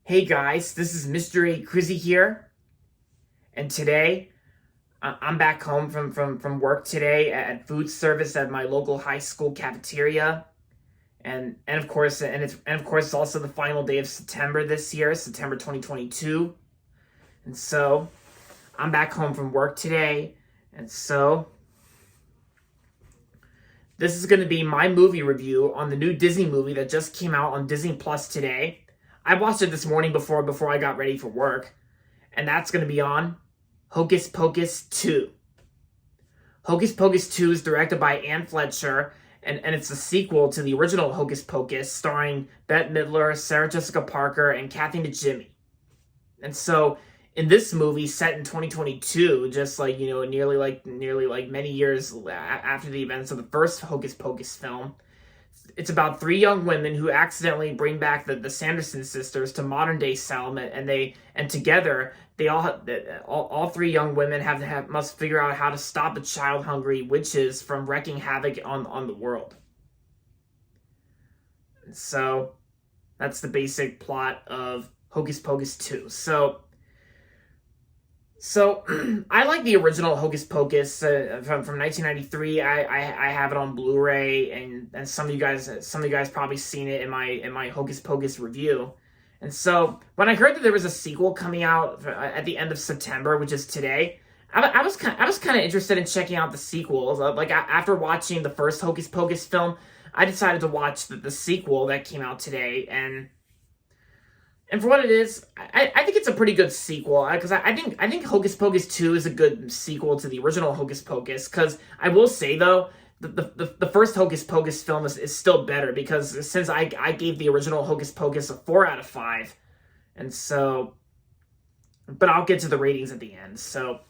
Hey guys, this is Mr. A. Crizzy here, and today I'm back home from work today at food service at my local high school cafeteria, and of course it's also the final day of September this year, September 2022, and so I'm back home from work today, and so this is going to be my movie review on the new Disney movie that just came out on Disney Plus today. I watched it this morning before I got ready for work, and that's going to be on Hocus Pocus 2. Hocus Pocus 2 is directed by Anne Fletcher, and it's a sequel to the original Hocus Pocus, starring Bette Midler, Sarah Jessica Parker, and Kathy Najimy. And so, in this movie, set in 2022, just like, nearly like many years after the events of the first Hocus Pocus film, it's about three young women who accidentally bring back the Sanderson sisters to modern day Salem, and together they all three young women must figure out how to stop the child hungry witches from wreaking havoc on the world. So that's the basic plot of Hocus Pocus 2. So I like the original Hocus Pocus from 1993. I have it on Blu-ray, and some of you guys probably seen it in my Hocus Pocus review. And so when I heard that there was a sequel coming out at the end of September, which is today, I was kind of interested in checking out the sequels. Like after watching the first Hocus Pocus film, I decided to watch the sequel that came out today, and for what it is, I think it's a pretty good sequel, because I think Hocus Pocus 2 is a good sequel to the original Hocus Pocus, because I will say, though, the first Hocus Pocus film is still better, because since I gave the original Hocus Pocus a 4 out of 5, and so, but I'll get to the ratings at the end. So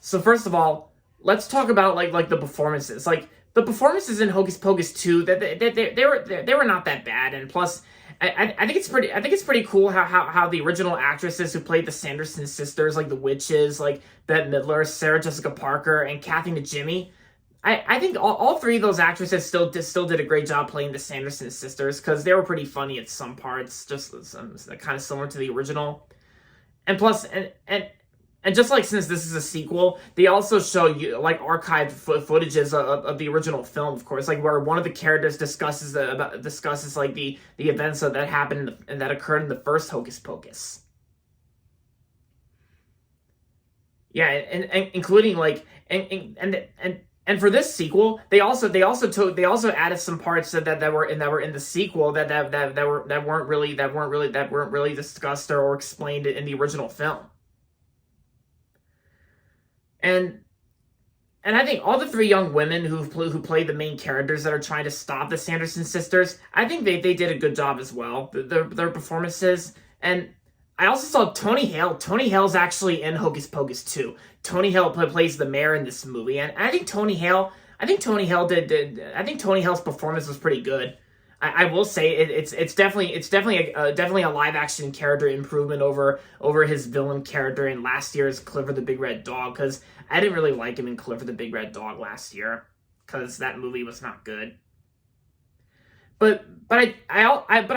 first of all, let's talk about like the performances. Like, the performances in Hocus Pocus 2, they were not that bad, and plus, I think it's pretty cool how the original actresses who played the Sanderson sisters, like the witches, like Bette Midler, Sarah Jessica Parker, and Kathy Najimy, I think all three of those actresses still did a great job playing the Sanderson sisters, because they were pretty funny at some parts, just kind of similar to the original. And plus, and just like, since this is a sequel, they also show you like archived footages of the original film, of course, like where one of the characters discusses like the events that happened and that occurred in the first Hocus Pocus. Yeah, and including like and for this sequel, they also added some parts that were in the sequel that weren't really discussed or explained in the original film. And I think all the three young women who play the main characters that are trying to stop the Sanderson sisters, I think they did a good job as well. Their performances. And I also saw Tony Hale. Tony Hale's actually in Hocus Pocus 2. Tony Hale plays the mayor in this movie, and I think Tony Hale's performance was pretty good. I will say it's definitely a live action character improvement over his villain character in last year's Clifford the Big Red Dog, because I didn't really like him in Clifford the Big Red Dog last year, because that movie was not good. But I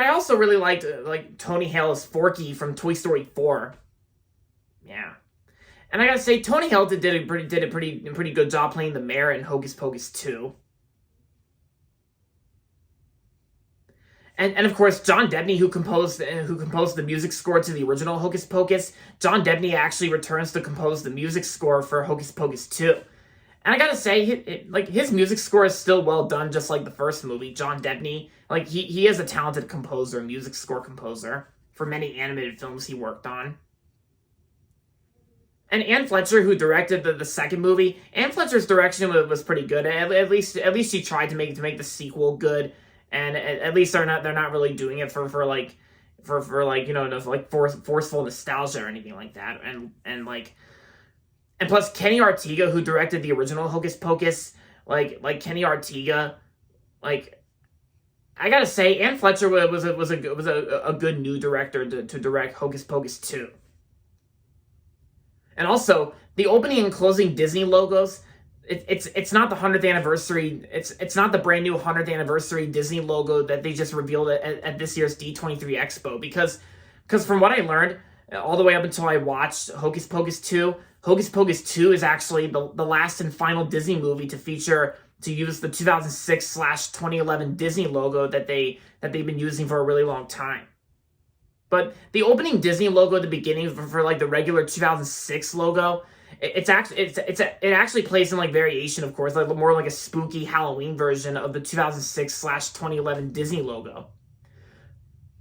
also really liked like Tony Hale as Forky from Toy Story 4. Yeah. And I gotta say, Tony Hale did a pretty good job playing the mayor in Hocus Pocus 2. And of course, John Debney, who composed the music score to the original Hocus Pocus, John Debney actually returns to compose the music score for Hocus Pocus 2. And I gotta say, his music score is still well done, just like the first movie. John Debney, like he is a talented composer, music score composer for many animated films he worked on. And Anne Fletcher, who directed the second movie, Anne Fletcher's direction was pretty good. At least she tried to make the sequel good. And at least they're not really doing it for forceful nostalgia or anything like that. And plus Kenny Ortega, who directed the original Hocus Pocus, like Kenny Ortega, like I gotta say, Anne Fletcher was a good new director to direct Hocus Pocus 2. And also the opening and closing Disney logos. It's not the 100th anniversary. It's not the brand new 100th anniversary Disney logo that they just revealed at this year's D23 Expo, because Because from what I learned, all the way up until I watched Hocus Pocus 2, Hocus Pocus 2 is actually the last and final Disney movie to use the 2006/2011 Disney logo that they've been using for a really long time. But the opening Disney logo at the beginning for like the regular 2006 logo, it actually plays in like variation, of course, like more like a spooky Halloween version of the 2006/2011 Disney logo.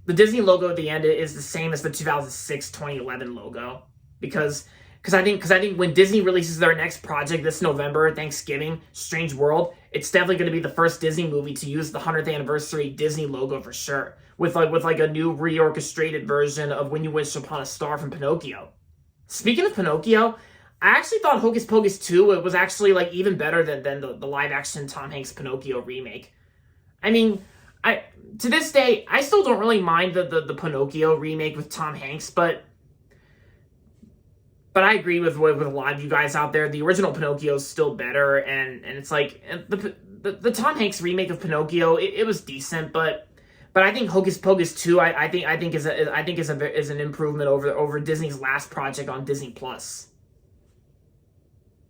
The Disney logo at the end is the same as the 2006/2011 logo because I think when Disney releases their next project this November, Thanksgiving, Strange World, it's definitely going to be the first Disney movie to use the 100th anniversary Disney logo for sure, with like a new reorchestrated version of When You Wish Upon a Star from Pinocchio. Speaking of Pinocchio, I actually thought Hocus Pocus 2 was actually like even better than the live action Tom Hanks Pinocchio remake. I mean, to this day, I still don't really mind the Pinocchio remake with Tom Hanks, but I agree with a lot of you guys out there. The original Pinocchio is still better, and it's like the Tom Hanks remake of Pinocchio. It was decent, but I think Hocus Pocus 2 I think is an improvement over Disney's last project on Disney Plus.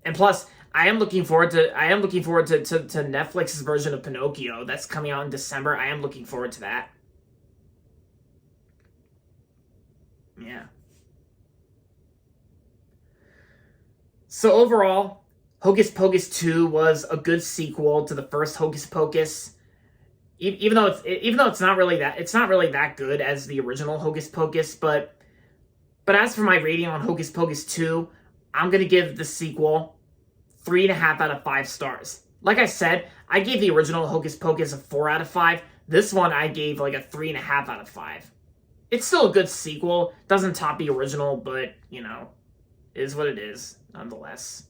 And plus, I am looking forward to Netflix's version of Pinocchio that's coming out in December. I am looking forward to that. Yeah. So overall, Hocus Pocus 2 was a good sequel to the first Hocus Pocus. Even though it's not really that good as the original Hocus Pocus, but as for my rating on Hocus Pocus 2, I'm gonna give the sequel 3.5 out of 5 stars. Like I said, I gave the original Hocus Pocus a 4 out of 5. This one I gave like a 3.5 out of 5. It's still a good sequel. Doesn't top the original, but is what it is nonetheless.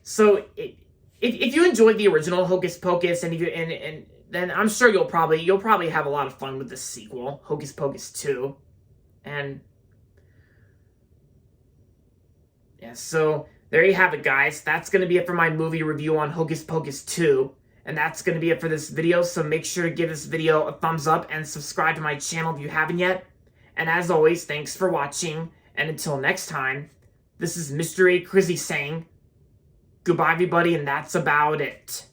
So if you enjoyed the original Hocus Pocus and then I'm sure you'll probably have a lot of fun with the sequel, Hocus Pocus 2. And yeah, so there you have it, guys. That's going to be it for my movie review on Hocus Pocus 2. And that's going to be it for this video, so make sure to give this video a thumbs up and subscribe to my channel if you haven't yet. And as always, thanks for watching, and until next time, this is Mr. A. Crizzy saying goodbye, everybody, and that's about it.